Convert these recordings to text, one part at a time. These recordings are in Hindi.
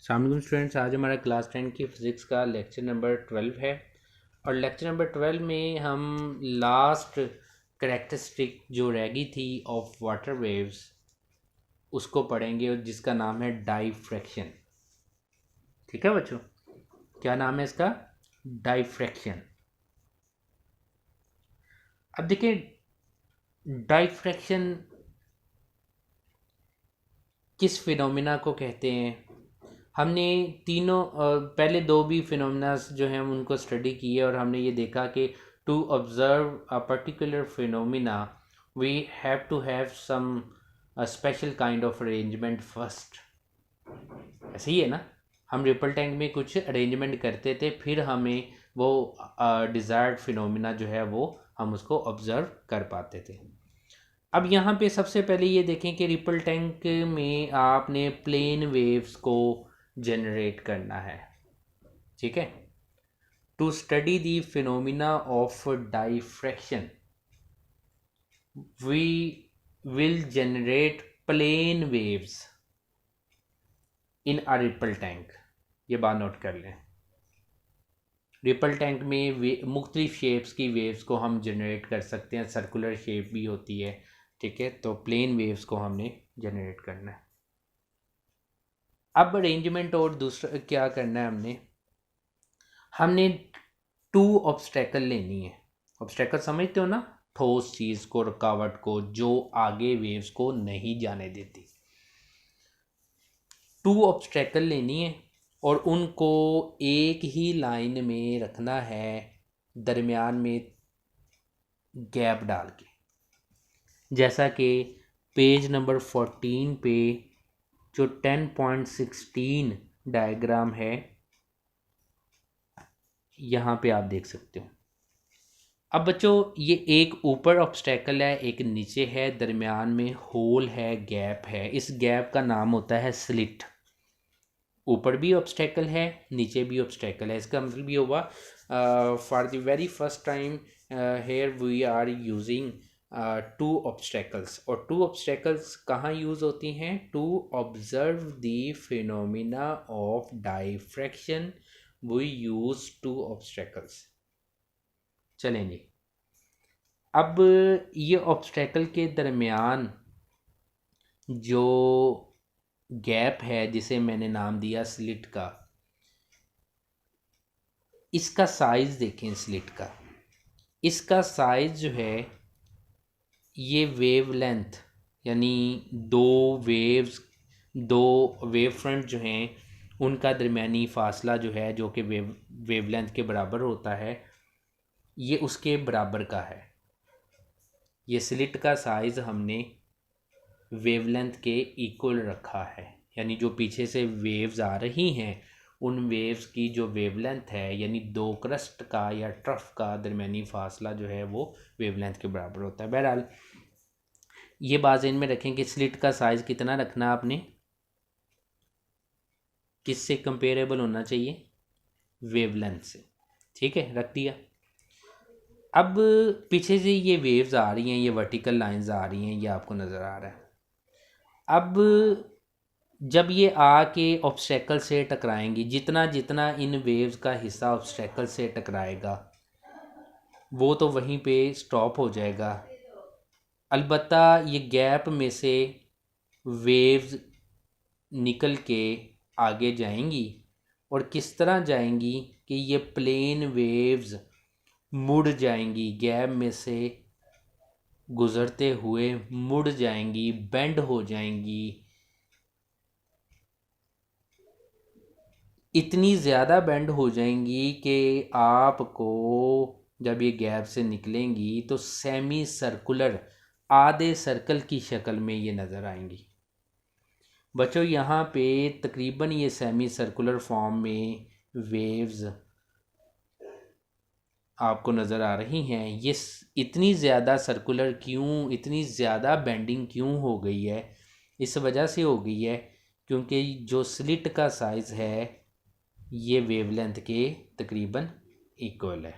अस्सलाम स्टूडेंट्स, आज हमारा क्लास 10 की फ़िज़िक्स का लेक्चर नंबर 12 है। और लेक्चर नंबर 12 में हम लास्ट करेक्टरिस्टिक जो रह गई थी ऑफ वाटर वेव्स उसको पढ़ेंगे, और जिसका नाम है डाइफ्रैक्शन। ठीक है बच्चों, क्या नाम है इसका? डाइफ्रैक्शन। अब देखिए, डाइफ्रैक्शन किस फिनोमिना को कहते हैं। हमने तीनों पहले दो भी फिनोमिनास जो हैं उनको स्टडी किए, और हमने ये देखा कि to observe a particular phenomena we have to have some special kind of arrangement first. ऐसे ही है ना, हम रिपल टैंक में कुछ अरेंजमेंट करते थे, फिर हमें वो डिज़ायर्ड फिनोमिना जो है वो हम उसको ऑब्ज़र्व कर पाते थे। अब यहाँ पे सबसे पहले ये देखें कि रिपल टैंक में आपने प्लेन वेव्स को जनरेट करना है। ठीक है, to study the phenomena of diffraction we will generate plane waves in a ripple tank. ये बात नोट कर लें, रिपल टैंक में मुख्तलिफ शेप्स की वेव्स को हम जनरेट कर सकते हैं। सर्कुलर शेप भी होती है, ठीक है। तो प्लेन वेव्स को हमने जनरेट करना है। अब अरेंजमेंट और दूसरा क्या करना है, हमने टू ऑब्स्टेकल लेनी है। ऑब्स्टेकल समझते हो ना, ठोस चीज़ को, रुकावट को, जो आगे वेव्स को नहीं जाने देती। टू ऑब्स्टेकल लेनी है और उनको एक ही लाइन में रखना है, दरमियान में गैप डाल के। जैसा कि पेज नंबर 14 पे जो 10.16 डायग्राम है, यहाँ पे आप देख सकते हो। अब बच्चों, ये एक ऊपर ऑब्स्टेकल है, एक नीचे है, दरमियान में होल है, गैप है। इस गैप का नाम होता है स्लिट। ऊपर भी ऑब्स्टेकल है, नीचे भी ऑब्स्टेकल है। इसका मतलब ये हुआ, for the very first time here we are using two obstacles. और टू ऑब्स्टेकल्स कहाँ यूज़ होती हैं? To observe the phenomena of diffraction we use two obstacles. चलें जी, अब ये ऑब्स्टेकल के दरमियान जो गैप है, जिसे मैंने नाम दिया स्लिट का, इसका साइज़ देखें। स्लिट का इसका साइज़ जो है, ये वेवलेंथ, यानी दो वेव्स, दो वेव फ्रंट जो हैं उनका दरमियानी फासला जो है, जो कि वेवलेंथ के बराबर होता है, ये उसके बराबर का है। ये स्लिट का साइज़ हमने वेवलेंथ के इक्वल रखा है, यानी जो पीछे से वेव्स आ रही हैं उन वेव्स की जो वेवलेंथ है, यानी दो क्रस्ट का या ट्रफ का दरमियानी फासला जो है वो वेवलेंथ के बराबर होता है। बहरहाल ये बात ज़हन में रखें कि स्लिट का साइज़ कितना रखना आपने, किससे कंपेरेबल होना चाहिए? वेवलेंथ से। ठीक है, रख दिया। अब पीछे से ये वेव्स आ रही हैं, ये वर्टिकल लाइंस आ रही हैं, ये आपको नज़र आ रहा है। अब जब ये आके ऑब्स्टेकल से टकराएंगी, जितना जितना इन वेव्स का हिस्सा ऑब्स्टेकल से टकराएगा वो तो वहीं पे स्टॉप हो जाएगा। अलबत्ता ये गैप में से वेव्स निकल के आगे जाएंगी, और किस तरह जाएंगी कि ये प्लेन वेव्स मुड़ जाएंगी, गैप में से गुज़रते हुए मुड़ जाएंगी, बेंड हो जाएंगी। इतनी ज़्यादा बेंड हो जाएंगी कि आपको जब ये गैप से निकलेंगी तो सेमी सर्कुलर, आधे सर्कल की शक्ल में ये नज़र आएंगी। बच्चों, यहाँ पे तकरीबन ये सेमी सर्कुलर फॉर्म में वेव्स आपको नज़र आ रही हैं। ये इतनी ज़्यादा सर्कुलर क्यों, इतनी ज़्यादा बेंडिंग क्यों हो गई है? इस वजह से हो गई है क्योंकि जो स्लिट का साइज़ है ये वेवलेंथ के तकरीबन इक्वल है।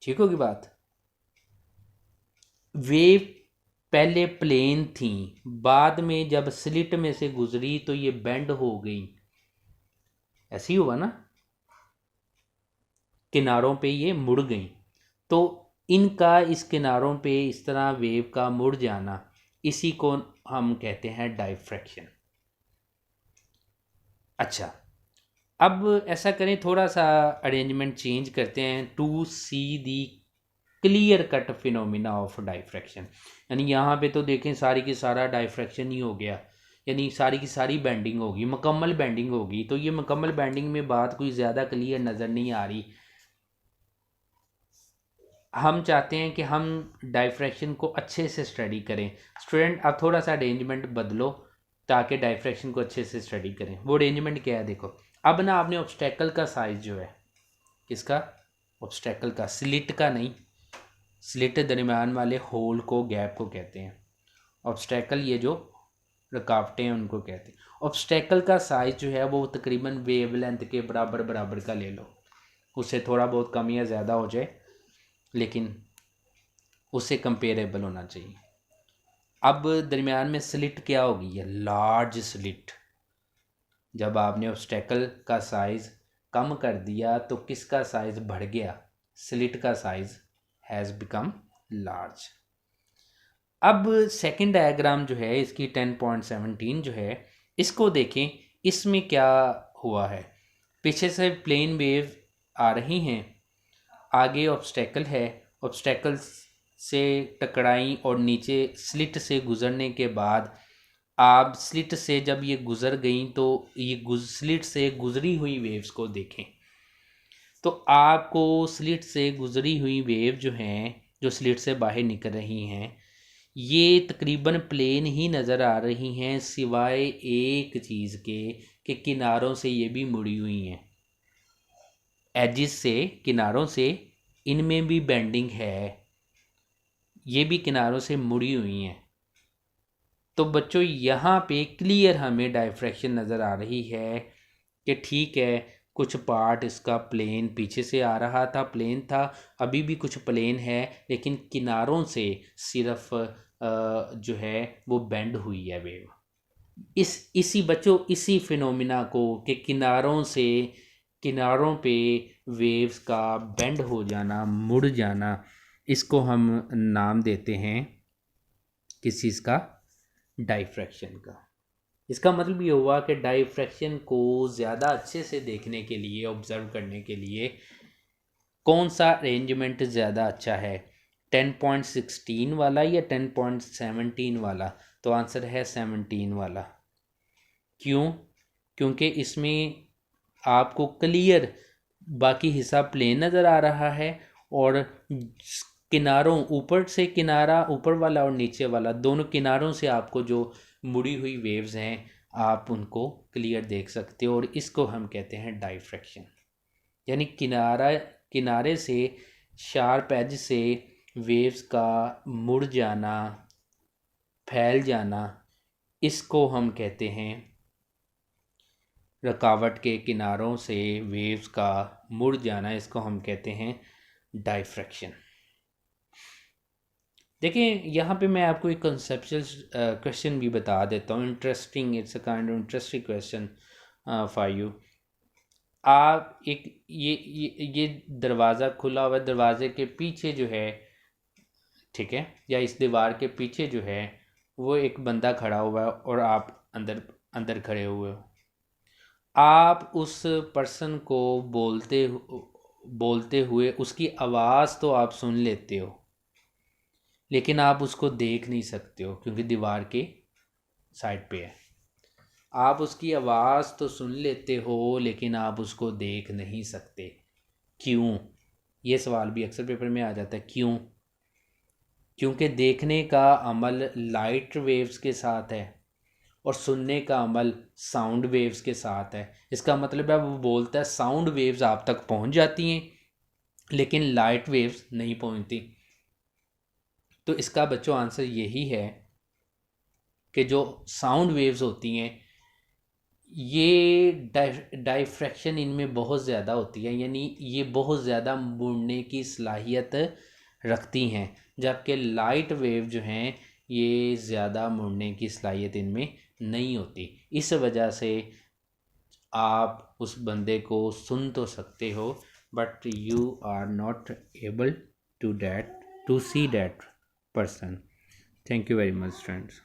ठीक होगी बात? वेव पहले प्लेन थी, बाद में जब स्लिट में से गुजरी तो ये बेंड हो गई। ऐसे ही हुआ ना, किनारों पे ये मुड़ गई। तो इनका इस किनारों पे इस तरह वेव का मुड़ जाना, इसी को हम कहते हैं डाइफ्रैक्शन। अच्छा, अब ऐसा करें, थोड़ा सा अरेंजमेंट चेंज करते हैं to see the clear cut phenomena of diffraction. यानी यहाँ पे तो देखें सारी की सारा डाइफ्रैक्शन ही हो गया, यानी सारी की सारी बेंडिंग होगी, मुकम्मल बेंडिंग होगी। तो ये मुकम्मल बेंडिंग में बात कोई ज़्यादा क्लियर नज़र नहीं आ रही। हम चाहते हैं कि हम डाइफ्रैक्शन को अच्छे से स्टडी करें। स्टूडेंट, आप थोड़ा सा अरेंजमेंट बदलो ताकि डाइफ्रैक्शन को अच्छे से स्टडी करें। वो अरेंजमेंट क्या है देखो। अब ना आपने ऑब्स्टेकल का साइज़ जो है, किसका, ऑब्स्टेकल का, स्लिट का नहीं। स्लिट दरमियान वाले होल को, गैप को कहते हैं। ऑब्स्टेकल ये जो रुकावटें हैं उनको कहते हैं। ऑब्स्टेकल का साइज़ जो है वो तकरीबन वेवलेंथ के बराबर बराबर का ले लो। उससे थोड़ा बहुत कम या ज़्यादा हो जाए, लेकिन उससे कंपेरेबल होना चाहिए। अब दरमियान में स्लिट क्या होगी, ये लार्ज स्लिट। जब आपने ऑब्स्टेकल का साइज़ कम कर दिया तो किसका साइज़ बढ़ गया, स्लिट का साइज़ हैज़ बिकम लार्ज। अब सेकंड डायग्राम जो है इसकी 10.17 जो है, इसको देखें। इसमें क्या हुआ है, पीछे से प्लेन वेव आ रही हैं, आगे ऑब्स्टेकल है, ऑब्स्टेकल से टकराई और नीचे स्लिट से गुज़रने के बाद आप स्लिट से जब ये गुज़र गई तो ये स्लिट से गुज़री हुई वेव्स को देखें। तो आपको स्लिट से गुज़री हुई वेव जो हैं, जो स्लिट से बाहर निकल रही हैं, ये तकरीबन प्लेन ही नज़र आ रही हैं, सिवाय एक चीज़ के कि किनारों से ये भी मुड़ी हुई हैं। एजिस से, किनारों से इनमें भी बेंडिंग है, ये भी किनारों से मुड़ी हुई हैं। तो बच्चों यहाँ पे क्लियर हमें डाइफ्रैक्शन नज़र आ रही है कि ठीक है, कुछ पार्ट इसका प्लेन पीछे से आ रहा था, प्लेन था, अभी भी कुछ प्लेन है, लेकिन किनारों से सिर्फ जो है वो बेंड हुई है वेव। इसी बच्चों, इसी फिनोमिना को कि किनारों से, किनारों पे वेव्स का बेंड हो जाना, मुड़ जाना, इसको हम नाम देते हैं किस चीज़ का, डाइफ्रैक्शन का। इसका मतलब ये हुआ कि डाइफ्रैक्शन को ज़्यादा अच्छे से देखने के लिए, ऑब्ज़र्व करने के लिए कौन सा अरेंजमेंट ज़्यादा अच्छा है, 10.16 वाला या 10.17 वाला? तो आंसर है 17 वाला। क्यों? क्योंकि इसमें आपको क्लियर बाकी हिस्सा प्लेन नज़र आ रहा है और किनारों, ऊपर से किनारा, ऊपर वाला और नीचे वाला, दोनों किनारों से आपको जो मुड़ी हुई वेव्स हैं आप उनको क्लियर देख सकते हो, और इसको हम कहते हैं डाइफ्रैक्शन। यानी किनारे से, शार्प एज से वेव्स का मुड़ जाना, फैल जाना, इसको हम कहते हैं, रुकावट के किनारों से वेव्स का मुड़ जाना, इसको हम कहते हैं डाइफ्रैक्शन। देखिए यहाँ पे मैं आपको एक कंसेप्चुअल क्वेश्चन भी बता देता हूँ, interesting, it's a kind of interesting question for you. आप एक ये दरवाज़ा खुला हुआ है, दरवाजे के पीछे जो है, ठीक है, या इस दीवार के पीछे जो है वो एक बंदा खड़ा हुआ है और आप अंदर अंदर खड़े हुए हो। आप उस पर्सन को बोलते हुए उसकी आवाज़ तो आप सुन लेते हो, लेकिन आप उसको देख नहीं सकते हो क्योंकि दीवार के साइड पे है। आप उसकी आवाज़ तो सुन लेते हो लेकिन आप उसको देख नहीं सकते। क्यों? ये सवाल भी अक्सर पेपर में आ जाता है, क्यों? क्योंकि देखने का अमल लाइट वेव्स के साथ है और सुनने का अमल साउंड वेव्स के साथ है। इसका मतलब है वो बोलता है साउंड वेव्स आप तक पहुंच जाती हैं लेकिन लाइट वेव्स नहीं पहुंचती। तो इसका बच्चों आंसर यही है कि जो साउंड वेव्स होती हैं ये डाइफ्रैक्शन इनमें बहुत ज़्यादा होती है, यानी ये बहुत ज़्यादा मुड़ने की सलाहियत रखती हैं, जबकि लाइट वेव जो हैं ये ज़्यादा मुड़ने की सलाहियत इनमें नहीं होती। इस वजह से आप उस बंदे को सुन तो सकते हो, but you are not able to see that person. Thank you very much friends.